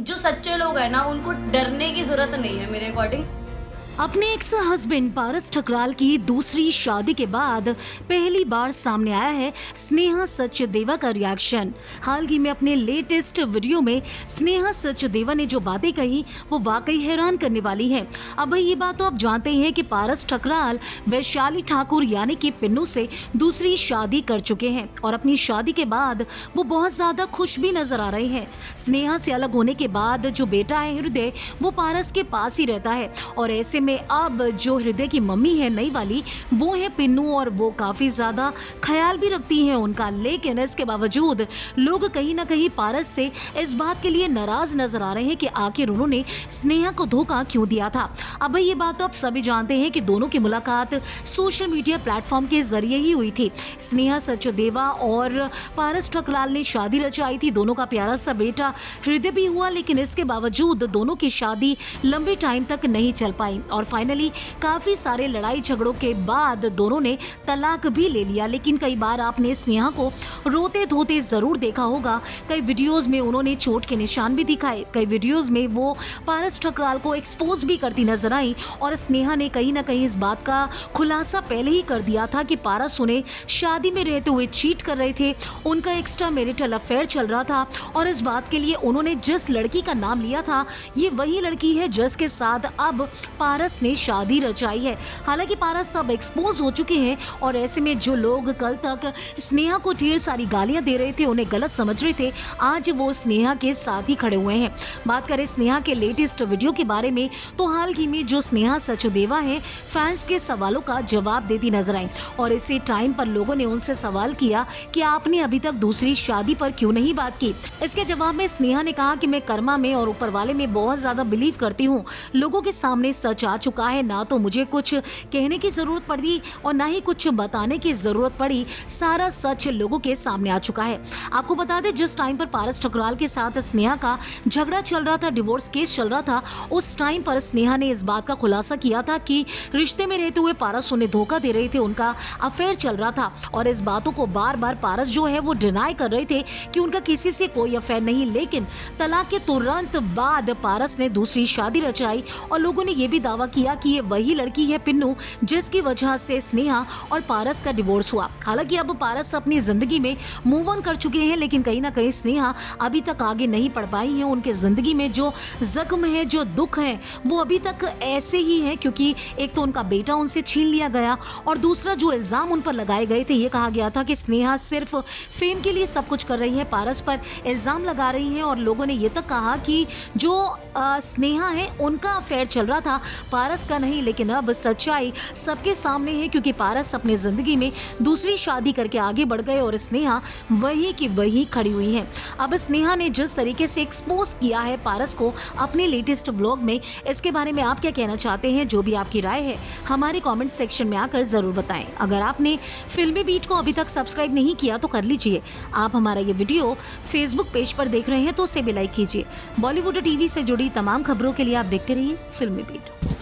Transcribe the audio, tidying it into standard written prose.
जो सच्चे लोग हैं ना, उनको डरने की जरूरत नहीं है मेरे अकॉर्डिंग। अपने एक्स हस्बैंड पारस ठकराल की दूसरी शादी के बाद पहली बार सामने आया है स्नेहा सचदेवा का रिएक्शन। हाल ही में अपने लेटेस्ट वीडियो में स्नेहा सचदेवा ने जो बातें कही वो वाकई हैरान करने वाली हैं। अब भाई ये बात तो आप जानते हैं कि पारस ठकराल वैशाली ठाकुर यानी कि पिन्नू से दूसरी शादी कर चुके हैं और अपनी शादी के बाद वो बहुत ज्यादा खुश भी नजर आ रहे हैं। स्नेहा से अलग होने के बाद जो बेटा है हृदय, वो पारस के पास ही रहता है और ऐसे में अब जो हृदय की मम्मी है नई वाली, वो है पिन्नू और वो काफी ज्यादा ख्याल भी रखती है उनका। लेकिन इसके बावजूद लोग कहीं ना कहीं पारस से इस बात के लिए नाराज नजर आ रहे हैं कि आखिर उन्होंने स्नेहा को धोखा क्यों दिया था। अब भाई ये बात तो आप सभी जानते हैं कि दोनों की मुलाकात सोशल मीडिया प्लेटफॉर्म के जरिए ही हुई थी। स्नेहा सचदेवा और पारस ठकराल ने शादी रचाई थी, दोनों का प्यारा सा बेटा हृदय भी हुआ, लेकिन इसके बावजूद दोनों की शादी लंबे टाइम तक नहीं चल पाई और फाइनली काफी सारे लड़ाई झगड़ों के बाद दोनों ने तलाक भी ले लिया। लेकिन कई बार आपने स्नेहा को रोते धोते जरूर देखा होगा। कई वीडियोस में उन्होंने चोट के निशान भी दिखाए, कई वीडियोस में वो पारस ठकराल को एक्सपोज भी करती नजर आई और स्नेहा ने कहीं ना कहीं इस बात का खुलासा पहले ही कर दिया था कि पारस उन्हें शादी में रहते हुए चीट कर रहे थे, उनका एक्स्ट्रा मैरिटल अफेयर चल रहा था और इस बात के लिए उन्होंने जिस लड़की का नाम लिया था ये वही लड़की है जिसके साथ अब पारस ने शादी रचाई है। हालांकि पारस सब एक्सपोज हो चुके हैं और ऐसे में जो लोग कल तक स्नेहा को ढेर सारी गालियां दे रहे थे, उन्हें गलत समझ रहे थे, आज वो स्नेहा के साथ ही खड़े हुए हैं। बात करें स्नेहा के लेटेस्ट वीडियो के बारे में तो हाल ही में जो स्नेहा सचदेवा है फैंस के सवालों का जवाब देती नजर आई और इसी टाइम पर लोगों ने उनसे सवाल किया कि आपने अभी तक दूसरी शादी पर क्यों नहीं बात की। इसके जवाब में स्नेहा ने कहा कि मैं कर्मा में और ऊपर वाले में बहुत ज्यादा बिलीव करती हूँ। लोगों के सामने सच आ चुका है, ना तो मुझे कुछ कहने की जरूरत पड़ी और ना ही कुछ बताने की जरूरत पड़ी, सारा सच लोगों के सामने आ चुका है। आपको बता दें जिस टाइम पर पारस ठकराल के साथ स्नेहा का झगड़ा चल रहा था, डिवोर्स केस चल रहा था, उस टाइम पर स्नेहा ने इस बात का खुलासा किया था कि रिश्ते में रहते हुए पारस उन्हें धोखा दे रहे थे, उनका अफेयर चल रहा था और इस बातों को बार बार पारस जो है वो डिनाई कर रहे थे कि उनका किसी से कोई अफेयर नहीं। लेकिन तलाक के तुरंत बाद पारस ने दूसरी शादी रचाई और लोगों ने यह भी दावा किया कि ये वही लड़की है पिन्नू जिसकी वजह से स्नेहा और पारस का डिवोर्स हुआ। हालांकि अब पारस अपनी जिंदगी में मूव ऑन कर चुके हैं, लेकिन कहीं ना कहीं स्नेहा अभी तक आगे नहीं बढ़ पाई है। उनके जिंदगी में जो जख्म है, जो दुख है, वो अभी तक ऐसे ही है क्योंकि एक तो उनका बेटा उनसे छीन लिया गया और दूसरा जो इल्जाम उन पर लगाए गए थे, ये कहा गया था कि स्नेहा सिर्फ फेम के लिए सब कुछ कर रही है, पारस पर इल्जाम लगा रही है और लोगों ने ये तक कहा कि जो स्नेहा है उनका अफेयर चल रहा था, पारस का नहीं। लेकिन अब सच्चाई सबके सामने है क्योंकि पारस अपनी जिंदगी में दूसरी शादी करके आगे बढ़ गए और स्नेहा वही की वही खड़ी हुई है। अब स्नेहा ने जिस तरीके से एक्सपोज किया है पारस को अपने लेटेस्ट व्लॉग में, इसके बारे में आप क्या कहना चाहते हैं? जो भी आपकी राय है हमारे कमेंट सेक्शन में आकर जरूर बताएं। अगर आपने फिल्मी बीट को अभी तक सब्सक्राइब नहीं किया तो कर लीजिए। आप हमारा ये वीडियो फेसबुक पेज पर देख रहे हैं तो उसे भी लाइक कीजिए। बॉलीवुड टीवी से जुड़ी तमाम खबरों के लिए आप देखते रहिए फिल्मी बीट।